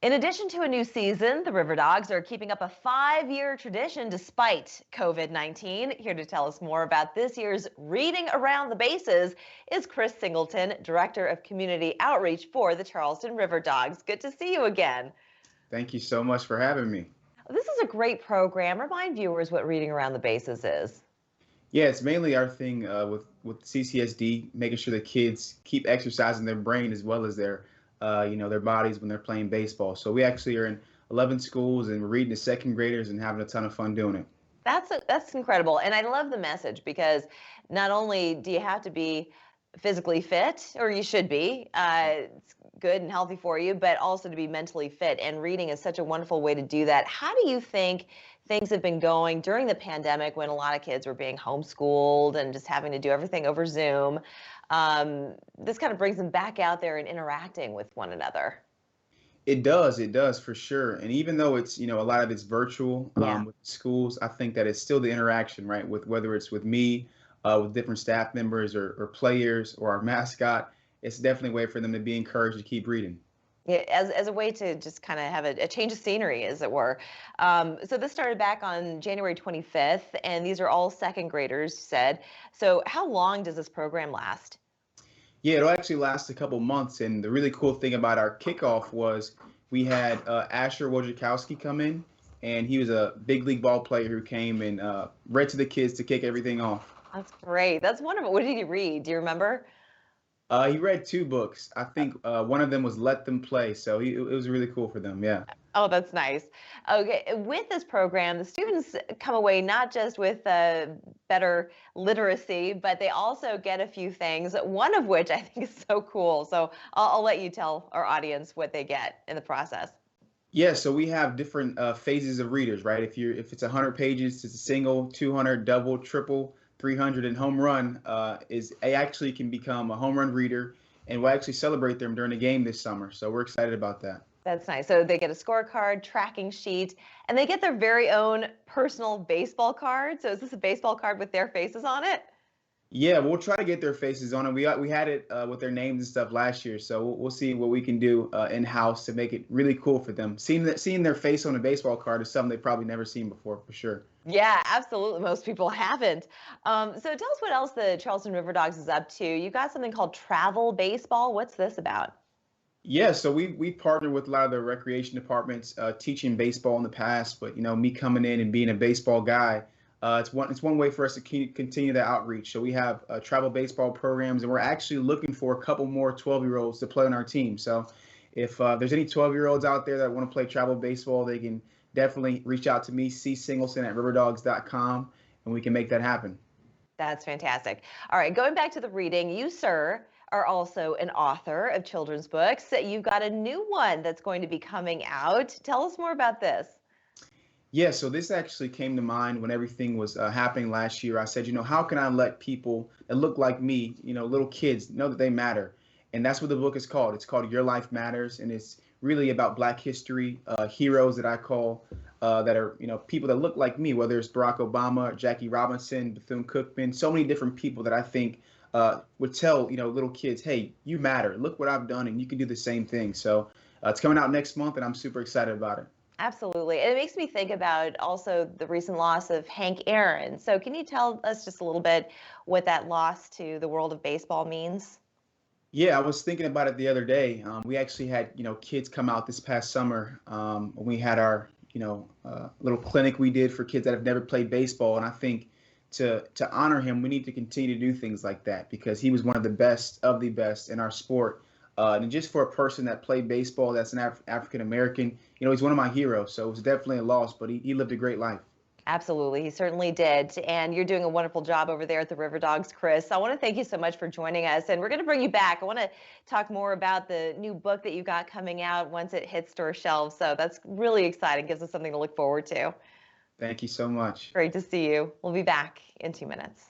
In addition to a new season, the Riverdogs are keeping up a 5-year tradition despite COVID-19. Here to tell us more about this year's Reading Around the Bases is Chris Singleton, Director of Community Outreach for the Charleston Riverdogs. Good to see you again. Thank you so much for having me. This is a great program. Remind viewers what Reading Around the Bases is. Yeah, it's mainly our thing with CCSD, making sure the kids keep exercising their brain as well as their bodies when they're playing baseball. So we actually are in 11 schools and we're reading to second graders and having a ton of fun doing it. That's incredible. And I love the message because not only do you have to be physically fit, or you should be, it's good and healthy for you, but also to be mentally fit. And reading is such a wonderful way to do that. How do you think things have been going during the pandemic when a lot of kids were being homeschooled and just having to do everything over Zoom? This kind of brings them back out there and interacting with one another. It does for sure. And even though a lot of it's virtual Yeah. with schools, I think that it's still the interaction, right? With whether it's with me, with different staff members or players or our mascot, it's definitely a way for them to be encouraged to keep reading. Yeah, as a way to just kind of have a change of scenery, as it were. So this started back on January 25th, and these are all second graders, you said. So how long does this program last? Yeah, it'll actually last a couple months. And the really cool thing about our kickoff was we had Asher Wojciechowski come in, and he was a big league ball player who came and read to the kids to kick everything off. That's great. That's wonderful. What did you read? Do you remember? He read two books. I think one of them was Let Them Play. So it was really cool for them. Yeah. Oh, that's nice. Okay, with this program, the students come away not just with better literacy, but they also get a few things, one of which I think is so cool. So I'll let you tell our audience what they get in the process. Yeah, so we have different phases of readers, right? If it's 100 pages, it's a single, 200, double, triple, 300, and home run is they actually can become a home run reader, and we'll actually celebrate them during the game this summer. So we're excited about that. That's nice. So they get a scorecard, tracking sheet, and they get their very own personal baseball card. So is this a baseball card with their faces on it? Yeah, we'll try to get their faces on it. We had it with their names and stuff last year, so we'll see what we can do in house to make it really cool for them. Seeing their face on a baseball card is something they've probably never seen before, for sure. Yeah, absolutely. Most people haven't. So tell us what else the Charleston Riverdogs is up to. You got something called travel baseball. What's this about? Yeah, so we partner with a lot of the recreation departments, teaching baseball in the past, but me coming in and being a baseball guy, it's one way for us to continue the outreach. So we have travel baseball programs, and we're actually looking for a couple more 12-year-olds to play on our team. So if there's any 12-year-olds out there that want to play travel baseball, they can definitely reach out to me, csingleton@riverdogs.com, and we can make that happen. That's fantastic. All right, going back to the reading, you, sir, are also an author of children's books. You've got a new one that's going to be coming out. Tell us more about this. Yeah, so this actually came to mind when everything was happening last year. I said, how can I let people that look like me, little kids, know that they matter? And that's what the book is called. It's called Your Life Matters, and it's really about Black history, heroes that I call that are, people that look like me, whether it's Barack Obama, Jackie Robinson, Bethune-Cookman, so many different people that I think would tell, little kids, hey, you matter. Look what I've done, and you can do the same thing. So it's coming out next month, and I'm super excited about it. Absolutely. And it makes me think about also the recent loss of Hank Aaron. So can you tell us just a little bit what that loss to the world of baseball means? Yeah, I was thinking about it the other day. We actually had, kids come out this past summer. When we had our, little clinic we did for kids that have never played baseball. And I think to honor him, we need to continue to do things like that because he was one of the best in our sport. And just for a person that played baseball, that's an African American, he's one of my heroes. So it was definitely a loss, but he lived a great life. Absolutely. He certainly did. And you're doing a wonderful job over there at the Riverdogs, Chris. I want to thank you so much for joining us. And we're going to bring you back. I want to talk more about the new book that you got coming out once it hits store shelves. So that's really exciting. Gives us something to look forward to. Thank you so much. Great to see you. We'll be back in 2 minutes.